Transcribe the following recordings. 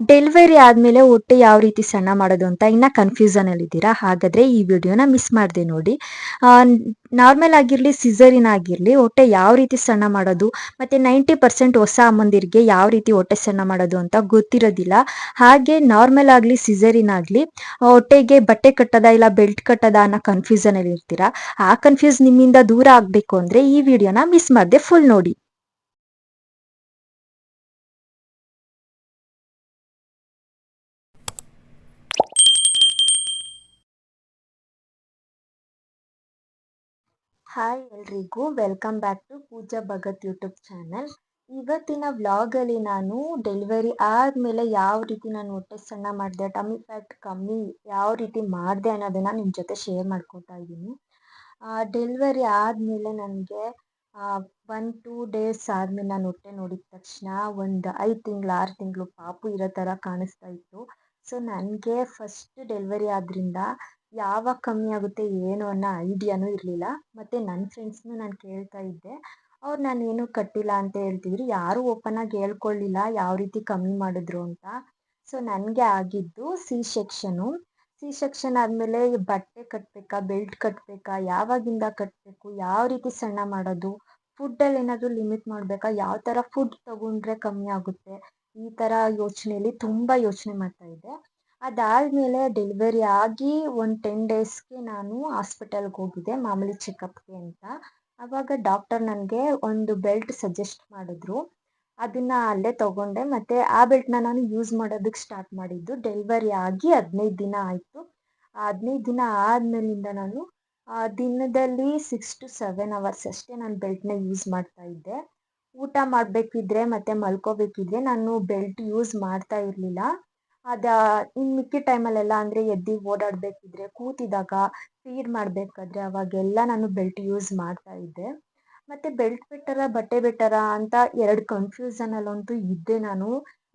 Delivery ಆದ್ಮೇಲೆ ಹೊಟ್ಟೆ ಯಾವ ರೀತಿ ಸಣ್ಣ ಮಾಡೋದು ಅಂತ ಇನ್ನ ಕನ್ಫ್ಯೂಷನ್ ಅಲ್ಲಿ ಇದ್ದೀರಾ? ಹಾಗಾದ್ರೆ ಈ ವಿಡಿಯೋನ ಮಿಸ್ ಮಾಡದೆ ನೋಡಿ. ನಾರ್ಮಲ್ ಆಗಿರ್ಲಿ, ಸಿಸೇರಿಯನ್ ಆಗಿರ್ಲಿ, ಹೊಟ್ಟೆ ಯಾವ ರೀತಿ ಸಣ್ಣ ಮಾಡೋದು ಮತ್ತೆ 90% ಹೊಸ ಅಮ್ಮಂದಿರಿಗೆ ಯಾವ ರೀತಿ ಹೊಟ್ಟೆ ಸಣ್ಣ ಮಾಡೋದು ಅಂತ ಗೊತ್ತಿರೋದಿಲ್ಲ. ಹಾಗೆ ನಾರ್ಮಲ್ ಆಗ್ಲಿ, ಸಿಸೇರಿಯನ್ ಆಗ್ಲಿ, ಹೊಟ್ಟೆಗೆ ಬಟ್ಟೆ ಕಟ್ಟದ ಇಲ್ಲ ಬೆಲ್ಟ್ ಕಟ್ಟದ ಅನ್ನೋ ಕನ್ಫ್ಯೂಷನ್ ಅಲ್ಲಿ ಇರ್ತೀರಾ. ಆ ಕನ್ಫ್ಯೂಸ್ ನಿಮ್ಮಿಂದ ದೂರ ಆಗ್ಬೇಕು ಅಂದ್ರೆ ಈ ವಿಡಿಯೋನ ಮಿಸ್ ಮಾಡದೆ ಫುಲ್ ನೋಡಿ. ಹಾಯ್ ಎಲ್ರಿಗೂ, welcome back to Pooja Bhagat YouTube channel. ಇವತ್ತಿನ ವ್ಲಾಗಲ್ಲಿ ನಾನು ಡೆಲಿವರಿ ಆದಮೇಲೆ ಯಾವ ರೀತಿ ನಾನು ಹೊಟ್ಟೆ ಸಣ್ಣ ಮಾಡಿದೆ, ಟಮ್ಮಿ ಫ್ಯಾಟ್ ಕಮ್ಮಿ ಯಾವ ರೀತಿ ಮಾಡಿದೆ ಅನ್ನೋದನ್ನು ನಿಮ್ಮ ಜೊತೆ ಶೇರ್ ಮಾಡ್ಕೊತಾ ಇದ್ದೀನಿ. ಡೆಲಿವರಿ ಆದಮೇಲೆ ನನಗೆ 1-2 ಡೇಸ್ ಆದಮೇಲೆ ನಾನು ಹೊಟ್ಟೆ ನೋಡಿದ ತಕ್ಷಣ ಒಂದು 5 ತಿಂಗಳು 6 ತಿಂಗಳು ಪಾಪು ಇರೋ ಥರ ಕಾಣಿಸ್ತಾ ಇತ್ತು. ಸೊ ನನಗೆ ಫಸ್ಟ್ ಡೆಲಿವರಿ ಆದ್ರಿಂದ ಯಾವಾಗ ಕಮ್ಮಿ ಆಗುತ್ತೆ ಏನು ಅನ್ನೋ ಐಡಿಯಾನೂ ಇರಲಿಲ್ಲ. ಮತ್ತು ನನ್ನ ಫ್ರೆಂಡ್ಸ್ನೂ ನಾನು ಕೇಳ್ತಾ ಇದ್ದೆ, ಅವ್ರು ನಾನೇನು ಕಟ್ಟಿಲ್ಲ ಅಂತ ಹೇಳ್ತಿದ್ರು. ಯಾರೂ ಓಪನ್ ಆಗಿ ಹೇಳ್ಕೊಳ್ಳಿಲ್ಲ ಯಾವ ರೀತಿ ಕಮ್ಮಿ ಮಾಡಿದ್ರು ಅಂತ. ಸೊ ನನಗೆ ಆಗಿದ್ದು ಸಿ ಸೆಕ್ಷನ್ ಆದಮೇಲೆ ಬಟ್ಟೆ ಕಟ್ಟಬೇಕಾ, ಬೆಲ್ಟ್ ಕಟ್ಟಬೇಕಾ, ಯಾವಾಗಿಂದ ಕಟ್ಟಬೇಕು, ಯಾವ ರೀತಿ ಸಣ್ಣ ಮಾಡೋದು, ಫುಡ್ಡಲ್ಲಿ ಏನಾದರೂ ಲಿಮಿಟ್ ಮಾಡಬೇಕಾ, ಯಾವ ಥರ ಫುಡ್ ತಗೊಂಡ್ರೆ ಕಮ್ಮಿ ಆಗುತ್ತೆ, ಈ ಥರ ಯೋಚನೆಯಲ್ಲಿ ತುಂಬ ಯೋಚನೆ ಮಾಡ್ತಾ ಇದ್ದೆ. ಅದಾದಮೇಲೆ ಡೆಲಿವರಿ ಆಗಿ ಒಂದು 10 ಡೇಸ್ಗೆ ನಾನು ಹಾಸ್ಪಿಟಲ್ಗೆ ಹೋಗಿದ್ದೆ, ಮಾಮೂಲಿ ಚೆಕಪ್ಗೆ ಅಂತ. ಆವಾಗ ಡಾಕ್ಟರ್ ನನಗೆ ಒಂದು ಬೆಲ್ಟ್ ಸಜೆಸ್ಟ್ ಮಾಡಿದ್ರು. ಅದನ್ನು ಅಲ್ಲೇ ತಗೊಂಡೆ ಮತ್ತು ಆ ಬೆಲ್ಟ್ನ ನಾನು ಯೂಸ್ ಮಾಡೋದಕ್ಕೆ ಸ್ಟಾರ್ಟ್ ಮಾಡಿದ್ದು ಡೆಲಿವರಿ ಆಗಿ 15 ದಿನ ಆಯಿತು. 15 ದಿನ ಆದಮೇಲಿಂದ ನಾನು ದಿನದಲ್ಲಿ 6 to 7 hours ಅಷ್ಟೇ ನಾನು ಬೆಲ್ಟ್ನ ಯೂಸ್ ಮಾಡ್ತಾ ಇದ್ದೆ. ಊಟ ಮಾಡಬೇಕಿದ್ರೆ ಮತ್ತು ಮಲ್ಕೋಬೇಕಿದ್ರೆ ನಾನು ಬೆಲ್ಟ್ ಯೂಸ್ ಮಾಡ್ತಾ ಇರಲಿಲ್ಲ. ಇನ್ನು ಮಿಕ್ಕಿದ ಟೈಮಲ್ಲೆಲ್ಲ ಅಂದರೆ ಎದ್ದು ಓಡಾಡಬೇಕಿದ್ರೆ, ಕೂತಿದ್ದಾಗ, ಫೀಡ್ ಮಾಡಬೇಕಾದ್ರೆ ಅವಾಗೆಲ್ಲ ನಾನು ಬೆಲ್ಟ್ ಯೂಸ್ ಮಾಡ್ತಾ ಇದ್ದೆ. ಮತ್ತು ಬೆಲ್ಟ್ ಬೆಟರಾ ಬಟ್ಟೆ ಬೆಟರಾ ಅಂತ 2 ಕನ್ಫ್ಯೂಷನಲ್ಲಂತೂ ಇದ್ದೆ ನಾನು.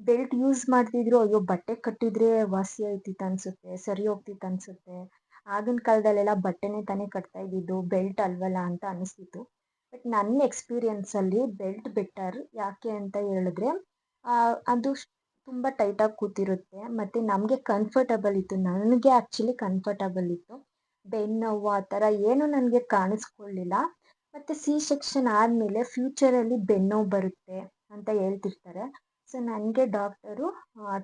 ಬೆಲ್ಟ್ ಯೂಸ್ ಮಾಡ್ತಿದ್ರು, ಅಯ್ಯೋ ಬಟ್ಟೆ ಕಟ್ಟಿದ್ರೆ ವಾಸಿ ಆಯ್ತಿತ್ತು ಅನಿಸುತ್ತೆ, ಸರಿ ಹೋಗ್ತಿತ್ತು ಅನಿಸುತ್ತೆ. ಆಗಿನ ಕಾಲದಲ್ಲೆಲ್ಲ ಬಟ್ಟೆನೇ ತಾನೇ ಕಟ್ತಾ ಇದ್ದಿದ್ದು, ಬೆಲ್ಟ್ ಅಲ್ವಲ್ಲ ಅಂತ ಅನಿಸ್ತಿತ್ತು. ಬಟ್ ನನ್ನ ಎಕ್ಸ್ಪೀರಿಯನ್ಸಲ್ಲಿ ಬೆಲ್ಟ್ ಬೆಟರ್. ಯಾಕೆ ಅಂತ ಹೇಳಿದ್ರೆ ಅದು ತುಂಬ ಟೈಟಾಗಿ ಕೂತಿರುತ್ತೆ ಮತ್ತು ನಮಗೆ ಕಂಫರ್ಟಬಲ್ ಇತ್ತು. ನನಗೆ ಆ್ಯಕ್ಚುಲಿ ಕಂಫರ್ಟಬಲ್ ಇತ್ತು. ಬೆನ್ನೋವು ಆ ಥರ ಏನೂ ನನಗೆ ಕಾಣಿಸ್ಕೊಳ್ಳಿಲ್ಲ. ಮತ್ತು ಸಿ ಸೆಕ್ಷನ್ ಆದಮೇಲೆ ಫ್ಯೂಚರಲ್ಲಿ ಬೆನ್ನೋವು ಬರುತ್ತೆ ಅಂತ ಹೇಳ್ತಿರ್ತಾರೆ. ಸೊ ನನಗೆ ಡಾಕ್ಟರು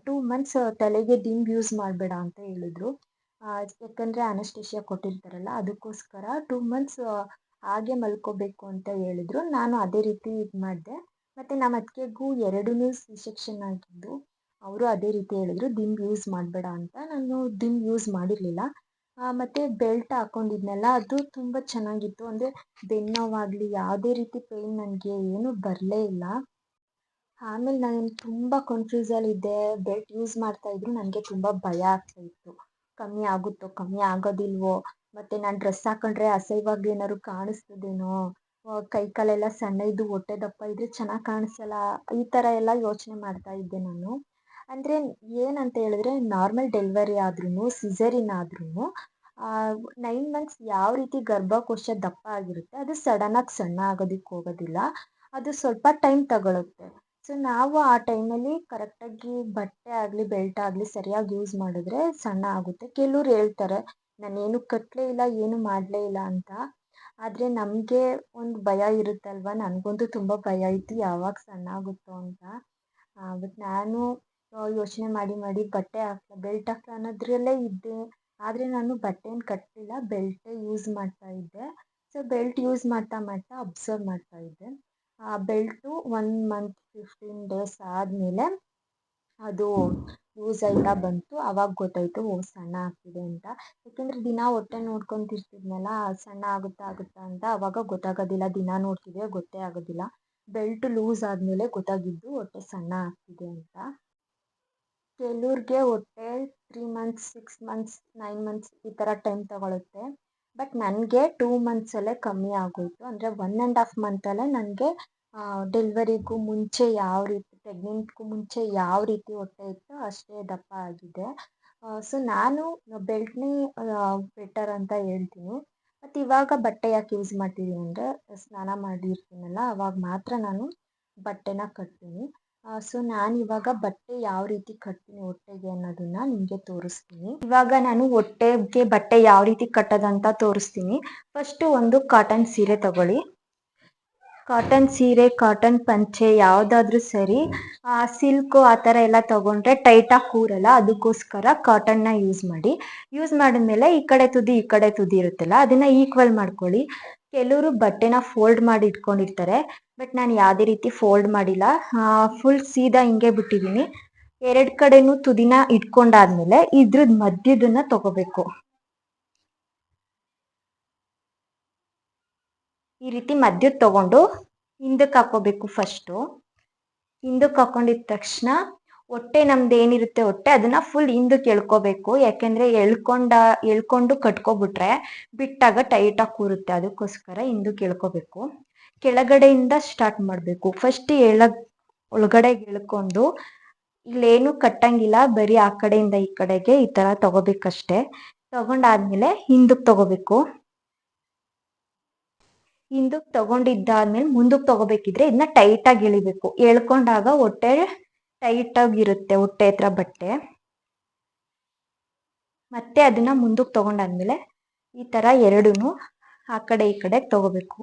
2 ಮಂತ್ಸ್ ತಲೆಗೆ ದಿಂಬು ಯೂಸ್ ಮಾಡಬೇಡ ಅಂತ ಹೇಳಿದ್ರು. ಯಾಕಂದರೆ ಅನಸ್ಟೇಷಿಯಾ ಕೊಟ್ಟಿರ್ತಾರಲ್ಲ, ಅದಕ್ಕೋಸ್ಕರ 2 ಮಂತ್ಸ್ ಹಾಗೆ ಮಲ್ಕೋಬೇಕು ಅಂತ ಹೇಳಿದ್ರು. ನಾನು ಅದೇ ರೀತಿ ಇದು ಮಾಡಿದೆ. ಮತ್ತು ನಮ್ಮ ಅತ್ತಿಗೆಗೂ 2 ಸಿ ಸೆಕ್ಷನ್ ಆಗಿದ್ದು. ಅವರು ಅದೇ ರೀತಿ ಹೇಳಿದ್ರು, ದಿಂಬು ಯೂಸ್ ಮಾಡಬೇಡ ಅಂತ. ನಾನು ದಿಂಬು ಯೂಸ್ ಮಾಡಿರಲಿಲ್ಲ. ಮತ್ತು ಬೆಲ್ಟ್ ಹಾಕ್ಕೊಂಡಿದ್ನಲ್ಲ, ಅದು ತುಂಬ ಚೆನ್ನಾಗಿತ್ತು. ಅಂದರೆ ಬೆನ್ನೋವಾಗಲಿ ಯಾವುದೇ ರೀತಿ ಪೇಯ್ನ್ ನನಗೆ ಏನೂ ಬರಲೇ ಇಲ್ಲ. ಆಮೇಲೆ ನಾನು ತುಂಬ ಕನ್ಫ್ಯೂಸಲ್ಲಿದ್ದೆ. ಬೆಲ್ಟ್ ಯೂಸ್ ಮಾಡ್ತಾಯಿದ್ರು ನನಗೆ ತುಂಬ ಭಯ ಆಗ್ತಾಯಿತ್ತು. ಕಮ್ಮಿ ಆಗುತ್ತೋ, ಕಮ್ಮಿ ಆಗೋದಿಲ್ವೋ, ಮತ್ತು ನಾನು ಡ್ರೆಸ್ ಹಾಕೊಂಡ್ರೆ ಅಸಹ್ಯವಾಗಿ ಏನಾದ್ರು ಕಾಣಿಸ್ತದೇನೋ, ಕೈ ಕಾಲೆಲ್ಲ ಸಣ್ಣ ಇದ್ದು ಹೊಟ್ಟೆ ದಪ್ಪ ಇದ್ದರೆ ಚೆನ್ನಾಗಿ ಕಾಣಿಸಲ್ಲ, ಈ ಥರ ಎಲ್ಲ ಯೋಚನೆ ಮಾಡ್ತಾ ಇದ್ದೆ ನಾನು. ಅಂದರೆ ಏನಂತ ಹೇಳಿದ್ರೆ, ನಾರ್ಮಲ್ ಡೆಲಿವರಿ ಆದ್ರೂ, ಸಿಸೇರಿಯನ್ ಆದ್ರೂ 9 ಮಂತ್ಸ್ ಯಾವ ರೀತಿ ಗರ್ಭಕೋಶ ದಪ್ಪ ಆಗಿರುತ್ತೆ, ಅದು ಸಡನ್ನಾಗಿ ಸಣ್ಣ ಆಗೋದಕ್ಕೆ ಹೋಗೋದಿಲ್ಲ. ಅದು ಸ್ವಲ್ಪ ಟೈಮ್ ತಗೊಳುತ್ತೆ. ಸೊ ನಾವು ಆ ಟೈಮಲ್ಲಿ ಕರೆಕ್ಟಾಗಿ ಬಟ್ಟೆ ಆಗಲಿ ಬೆಲ್ಟ್ ಆಗಲಿ ಸರಿಯಾಗಿ ಯೂಸ್ ಮಾಡಿದ್ರೆ ಸಣ್ಣ ಆಗುತ್ತೆ. ಕೆಲವ್ರು ಹೇಳ್ತಾರೆ, ನಾನೇನು ಕಟ್ಟಲೇ ಇಲ್ಲ, ಏನು ಮಾಡಲೇ ಇಲ್ಲ ಅಂತ. ಆದರೆ ನಮಗೆ ಒಂದು ಭಯ ಇರುತ್ತಲ್ವ, ನನಗಂತೂ ತುಂಬ ಭಯ ಇತ್ತು ಯಾವಾಗ ಸಣ್ಣ ಆಗುತ್ತೋ ಅಂತ. ಬಟ್ ನಾನು ಯೋಚನೆ ಮಾಡಿ ಬೆಲ್ಟ್ ಹಾಕ್ಲಾ ಅನ್ನೋದ್ರಲ್ಲೇ ಇದ್ದೆ. ಆದರೆ ನಾನು ಬಟ್ಟೇನು ಕಟ್ಟಲಿಲ್ಲ, ಬೆಲ್ಟೇ ಯೂಸ್ ಮಾಡ್ತಾ ಇದ್ದೆ. ಸೊ ಬೆಲ್ಟ್ ಯೂಸ್ ಮಾಡ್ತಾ ಅಬ್ಸರ್ವ್ ಮಾಡ್ತಾ ಇದ್ದೆ. ಬೆಲ್ಟು 1 ಮಂತ್ 15 ಡೇಸ್ ಆದಮೇಲೆ ಅದು ಯೂಸ್ ಆಯ್ತಾ ಬಂತು. ಆವಾಗ ಗೊತ್ತಾಯಿತು, ಓ ಸಣ್ಣ ಆಗ್ತಿದೆ ಅಂತ. ಯಾಕೆಂದರೆ ದಿನ ಹೊಟ್ಟೆ ನೋಡ್ಕೊತಿರ್ತಿದ್ನಲ್ಲ, ಸಣ್ಣ ಆಗುತ್ತಾ ಅಂತ. ಆವಾಗ ಗೊತ್ತಾಗೋದಿಲ್ಲ, ದಿನ ನೋಡ್ತಿದ್ರೆ ಗೊತ್ತೇ ಆಗೋದಿಲ್ಲ. ಬೆಲ್ಟ್ ಲೂಸ್ ಆದಮೇಲೆ ಗೊತ್ತಾಗಿದ್ದು ಹೊಟ್ಟೆ ಸಣ್ಣ ಆಗ್ತಿದೆ ಅಂತ. ಕೆಲವ್ರಿಗೆ ಹೊಟ್ಟೆ 3 ಮಂತ್ಸ್ 6 ಮಂತ್ಸ್ 9 ಮಂತ್ಸ್ ಈ ಥರ ಟೈಮ್ ತಗೊಳುತ್ತೆ. ಬಟ್ ನನಗೆ 2 ಮಂತ್ಸಲ್ಲೇ ಕಮ್ಮಿ ಆಗೋಯಿತು. ಅಂದರೆ 1.5 ಮಂತಲ್ಲೇ ನನಗೆ ಡೆಲಿವರಿಗೂ ಮುಂಚೆ ಯಾವ ರೀತಿ, ಪ್ರೆಗ್ನೆಂಟ್ಗೂ ಮುಂಚೆ ಯಾವ ರೀತಿ ಹೊಟ್ಟೆ ಇತ್ತೋ ಅಷ್ಟೇ ದಪ್ಪ ಆಗಿದೆ. ಸೊ ನಾನು ಬೆಲ್ಟ್ನೇ ಬೆಟರ್ ಅಂತ ಹೇಳ್ತೀನಿ. ಮತ್ತು ಇವಾಗ ಬಟ್ಟೆ ಯಾಕೆ ಯೂಸ್ ಮಾಡ್ತಿದ್ದೀನಿ ಅಂದರೆ, ಸ್ನಾನ ಮಾಡಿರ್ತೀನಲ್ಲ, ಅವಾಗ ಮಾತ್ರ ನಾನು ಬಟ್ಟೆನ ಕಟ್ತೀನಿ. ಸೊ ನಾನು ಇವಾಗ ಬಟ್ಟೆ ಯಾವ ರೀತಿ ಕಟ್ತೀನಿ ಹೊಟ್ಟೆಗೆ ಅನ್ನೋದನ್ನ ನಿಮಗೆ ತೋರಿಸ್ತೀನಿ. ಇವಾಗ ನಾನು ಹೊಟ್ಟೆಗೆ ಬಟ್ಟೆ ಯಾವ ರೀತಿ ಕಟ್ಟೋದಂತ ತೋರಿಸ್ತೀನಿ. ಫಸ್ಟು ಒಂದು ಕಾಟನ್ ಸೀರೆ ತಗೊಳ್ಳಿ. ಕಾಟನ್ ಸೀರೆ, ಕಾಟನ್ ಪಂಚೆ ಯಾವುದಾದ್ರೂ ಸರಿ. ಸಿಲ್ಕು ಆ ಥರ ಎಲ್ಲ ತಗೊಂಡ್ರೆ ಟೈಟಾಗಿ ಕೂರಲ್ಲ, ಅದಕ್ಕೋಸ್ಕರ ಕಾಟನ್ನ ಯೂಸ್ ಮಾಡಿ. ಯೂಸ್ ಮಾಡಿದ್ಮೇಲೆ ಈ ಕಡೆ ತುದಿ ಇರುತ್ತಲ್ಲ, ಅದನ್ನ ಈಕ್ವಲ್ ಮಾಡ್ಕೊಳ್ಳಿ. ಕೆಲವರು ಬಟ್ಟೆನ ಫೋಲ್ಡ್ ಮಾಡಿ ಇಟ್ಕೊಂಡಿರ್ತಾರೆ, ಬಟ್ ನಾನು ಯಾವುದೇ ರೀತಿ ಫೋಲ್ಡ್ ಮಾಡಿಲ್ಲ. ಫುಲ್ ಸೀದಾ ಹಿಂಗೆ ಬಿಟ್ಟಿದ್ದೀನಿ. ಎರಡು ಕಡೆನೂ ತುದಿನ ಇಟ್ಕೊಂಡಾದ್ಮೇಲೆ ಇದ್ರದ್ದು ಮಧ್ಯದನ್ನ ತಗೋಬೇಕು. ಈ ರೀತಿ ಮಧ್ಯದ ತಗೊಂಡು ಹಿಂದಕ್ಕೆ ಹಾಕೋಬೇಕು. ಫಸ್ಟು ಹಿಂದಕ್ಕೆ ಹಾಕೊಂಡಿದ ತಕ್ಷಣ ಹೊಟ್ಟೆ ನಮ್ದು ಏನಿರುತ್ತೆ ಹೊಟ್ಟೆ ಅದನ್ನ ಫುಲ್ ಹಿಂದಕ್ಕೆ ಎಳ್ಕೋಬೇಕು. ಯಾಕೆಂದ್ರೆ ಎಳ್ಕೊಂಡು ಕಟ್ಕೊಬಿಟ್ರೆ ಬಿಟ್ಟಾಗ ಟೈಟಾಗಿ ಕೂರುತ್ತೆ, ಅದಕ್ಕೋಸ್ಕರ ಹಿಂದಕ್ಕೆ ಎಳ್ಕೋಬೇಕು. ಕೆಳಗಡೆಯಿಂದ ಸ್ಟಾರ್ಟ್ ಮಾಡಬೇಕು. ಫಸ್ಟ್ ಒಳಗಡೆ ಎಳ್ಕೊಂಡು ಇಲ್ಲೇನು ಕಟ್ಟಂಗಿಲ್ಲ, ಬರೀ ಆ ಕಡೆಯಿಂದ ಈ ಕಡೆಗೆ ಈ ತರ ತಗೋಬೇಕಷ್ಟೆ. ತಗೊಂಡಾದ್ಮೇಲೆ ಹಿಂದಕ್ಕೆ ತಗೋಬೇಕು. ಹಿಂದಕ್ಕೆ ತಗೊಂಡಿದ್ದಾದ್ಮೇಲೆ ಮುಂದಕ್ಕೆ ತಗೋಬೇಕಿದ್ರೆ ಇದನ್ನ ಟೈಟಾಗಿ ಎಳಿಬೇಕು. ಎಳ್ಕೊಂಡಾಗ ಹೊಟ್ಟೆ ಟೈಟಾಗಿರುತ್ತೆ, ಹೊಟ್ಟೆ ಹತ್ರ ಬಟ್ಟೆ. ಮತ್ತೆ ಅದನ್ನ ಮುಂದಕ್ಕೆ ತಗೊಂಡಾದ್ಮೇಲೆ ಈ ತರ ಎರಡೂನು ಆ ಕಡೆ ಈ ಕಡೆ ತಗೋಬೇಕು.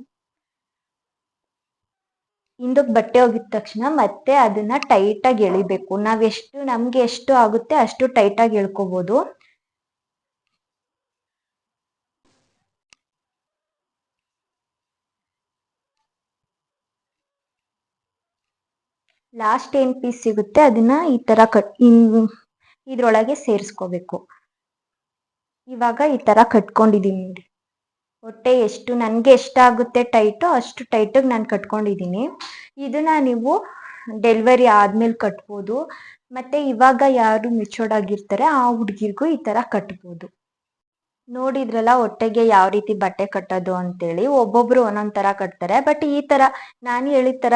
ಹಿಂದಕ್ಕೆ ಬಟ್ಟೆ ಹೋಗಿದ ತಕ್ಷಣ ಮತ್ತೆ ಅದನ್ನ ಟೈಟಾಗಿ ಎಳಿಬೇಕು. ನಮ್ಗೆ ಎಷ್ಟು ಆಗುತ್ತೆ ಅಷ್ಟು ಟೈಟಾಗಿ ಎಳ್ಕೋಬಹುದು. ಲಾಸ್ಟ್ ಏನ್ ಪೀಸ್ ಸಿಗುತ್ತೆ ಅದನ್ನ ಈ ತರ ಇದ್ರೊಳಗೆ ಸೇರಿಸ್ಕೋಬೇಕು. ಇವಾಗ ಈ ತರ ಕಟ್ಕೊಂಡಿದೀನಿ ನೋಡಿ. ಹೊಟ್ಟೆ ನನ್ಗೆ ಎಷ್ಟಾಗುತ್ತೆ ಟೈಟು ಅಷ್ಟು ಟೈಟಾಗಿ ನಾನು ಕಟ್ಕೊಂಡಿದ್ದೀನಿ. ಇದನ್ನ ನೀವು ಡೆಲಿವರಿ ಆದ್ಮೇಲೆ ಕಟ್ಬೋದು. ಮತ್ತೆ ಇವಾಗ ಯಾರು ಮೆಚೂರ್ಡ್ ಆಗಿರ್ತಾರೆ ಆ ಹುಡುಗಿರ್ಗೂ ಈ ತರ ಕಟ್ಬೋದು. ನೋಡಿದ್ರಲ್ಲ ಹೊಟ್ಟೆಗೆ ಯಾವ ರೀತಿ ಬಟ್ಟೆ ಕಟ್ಟೋದು ಅಂತೇಳಿ. ಒಬ್ಬೊಬ್ರು ಒಂದೊಂದ್ ತರ ಕಟ್ತಾರೆ, ಬಟ್ ಈ ತರ ನಾನು ಹೇಳಿದ ತರ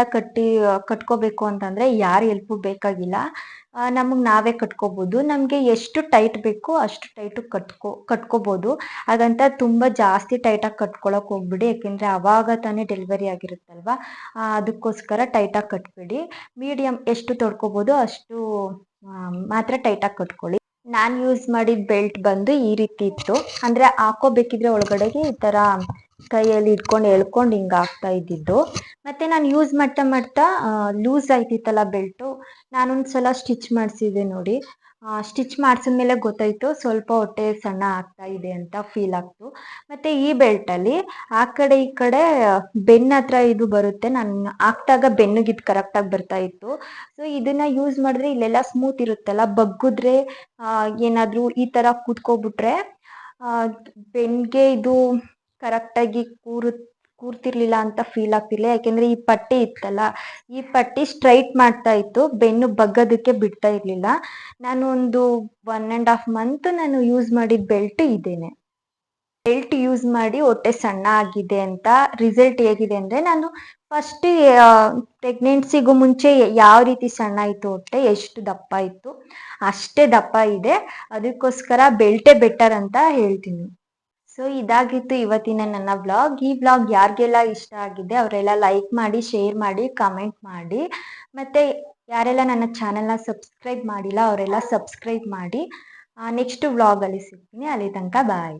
ಕಟ್ಕೋಬೇಕು ಅಂತಂದ್ರೆ ಯಾರ ಹೆಲ್ಪು ಬೇಕಾಗಿಲ್ಲ. ನಮಗ್ ನಾವೇ ಕಟ್ಕೋಬಹುದು. ನಮ್ಗೆ ಎಷ್ಟು ಟೈಟ್ ಬೇಕು ಅಷ್ಟು ಟೈಟ್ ಕಟ್ಕೋಬಹುದು. ಹಾಗಂತ ತುಂಬಾ ಜಾಸ್ತಿ ಟೈಟಾಗಿ ಕಟ್ಕೊಳಕ್ ಹೋಗ್ಬಿಡಿ, ಯಾಕೆಂದ್ರೆ ಅವಾಗ ತಾನೇ ಡೆಲಿವರಿ ಆಗಿರುತ್ತಲ್ವಾ. ಅದಕ್ಕೋಸ್ಕರ ಟೈಟಾಗಿ ಕಟ್ಬೇಡಿ. ಮೀಡಿಯಂ ಎಷ್ಟು ತೊಡ್ಕೋಬಹುದು ಅಷ್ಟು ಮಾತ್ರ ಟೈಟಾಗಿ ಕಟ್ಕೊಳ್ಳಿ. ನಾನು ಯೂಸ್ ಮಾಡಿದ ಬೆಲ್ಟ್ ಬಂದು ಈ ರೀತಿ ಇತ್ತು. ಅಂದ್ರೆ ಹಾಕೋಬೇಕಿದ್ರೆ ಒಳಗಡೆಗೆ ಈ ತರ ಕೈಯಲ್ಲಿ ಇಟ್ಕೊಂಡು ಎಳ್ಕೊಂಡು ಹಿಂಗ ಹಾಕ್ತಾ ಇದ್ದಿದ್ದು. ಮತ್ತೆ ನಾನು ಯೂಸ್ ಮಾಡ್ತಾ ಮಾಡ್ತಾ ಲೂಸ್ ಆಯ್ತಿತ್ತಲ್ಲ ಬೆಲ್ಟು. ನಾನೊಂದ್ಸಲ ಸ್ಟಿಚ್ ಮಾಡಿಸಿದೆ ನೋಡಿ. ಸ್ಟಿಚ್ ಮಾಡಿಸಿದ್ಮೇಲೆ ಗೊತ್ತಾಯ್ತು ಸ್ವಲ್ಪ ಹೊಟ್ಟೆ ಸಣ್ಣ ಆಗ್ತಾ ಇದೆ ಅಂತ ಫೀಲ್ ಆಗ್ತು. ಮತ್ತೆ ಈ ಬೆಲ್ಟಲ್ಲಿ ಆ ಕಡೆ ಈ ಕಡೆ ಬೆನ್ನ ಹತ್ರ ಇದು ಬರುತ್ತೆ. ನಾನು ಹಾಕ್ದಾಗ ಬೆನ್ನಿಗೆ ಇದು ಕರೆಕ್ಟಾಗಿ ಬರ್ತಾ ಇತ್ತು. ಸೊ ಇದನ್ನ ಯೂಸ್ ಮಾಡಿದ್ರೆ ಇಲ್ಲೆಲ್ಲ ಸ್ಮೂತ್ ಇರುತ್ತಲ್ಲ, ಬಗ್ಗುದ್ರೆ ಏನಾದ್ರೂ ಈ ತರ ಕೂತ್ಕೊಬಿಟ್ರೆ ಬೆನ್ಗೆ ಇದು ಕರೆಕ್ಟಾಗಿ ಕೂರ್ತಿರ್ಲಿಲ್ಲ ಅಂತ ಫೀಲ್ ಆಗ್ತಿರ್ಲಿಲ್ಲ. ಯಾಕೆಂದ್ರೆ ಈ ಪಟ್ಟಿ ಇತ್ತಲ್ಲ, ಈ ಪಟ್ಟಿ ಸ್ಟ್ರೈಟ್ ಮಾಡ್ತಾ ಇತ್ತು, ಬೆನ್ನು ಬಗ್ಗೋದಕ್ಕೆ ಬಿಡ್ತಾ ಇರ್ಲಿಲ್ಲ. ನಾನು ಒಂದು 1.5 month ನಾನು ಯೂಸ್ ಮಾಡಿದ ಬೆಲ್ಟ್ ಇದೇನೆ. ಬೆಲ್ಟ್ ಯೂಸ್ ಮಾಡಿ ಹೊಟ್ಟೆ ಸಣ್ಣ ಆಗಿದೆ ಅಂತ ರಿಸಲ್ಟ್ ಹೇಗಿದೆ ಅಂದ್ರೆ, ನಾನು ಫಸ್ಟ್ ಪ್ರೆಗ್ನೆನ್ಸಿಗೂ ಮುಂಚೆ ಯಾವ ರೀತಿ ಸಣ್ಣ ಇತ್ತು ಹೊಟ್ಟೆ, ಎಷ್ಟು ದಪ್ಪ ಇತ್ತು ಅಷ್ಟೇ ದಪ್ಪ ಇದೆ. ಅದಕ್ಕೋಸ್ಕರ ಬೆಲ್ಟೇ ಬೆಟರ್ ಅಂತ ಹೇಳ್ತೀನಿ. ಸೊ ಇದಾಗಿತ್ತು ಇವತ್ತಿನ ನನ್ನ ವ್ಲಾಗ್. ಈ ವ್ಲಾಗ್ ಯಾರಿಗೆಲ್ಲ ಇಷ್ಟ ಆಗಿದೆ ಅವರೆಲ್ಲ ಲೈಕ್ ಮಾಡಿ, ಶೇರ್ ಮಾಡಿ, ಕಮೆಂಟ್ ಮಾಡಿ. ಮತ್ತೆ ಯಾರೆಲ್ಲ ನನ್ನ ಚಾನೆಲ್ನ ಸಬ್ಸ್ಕ್ರೈಬ್ ಮಾಡಿಲ್ಲ ಅವರೆಲ್ಲ ಸಬ್ಸ್ಕ್ರೈಬ್ ಮಾಡಿ. ನೆಕ್ಸ್ಟ್ ವ್ಲಾಗಲ್ಲಿ ಸಿಗ್ತೀನಿ. ಅಲ್ಲಿ ತನಕ ಬಾಯ್.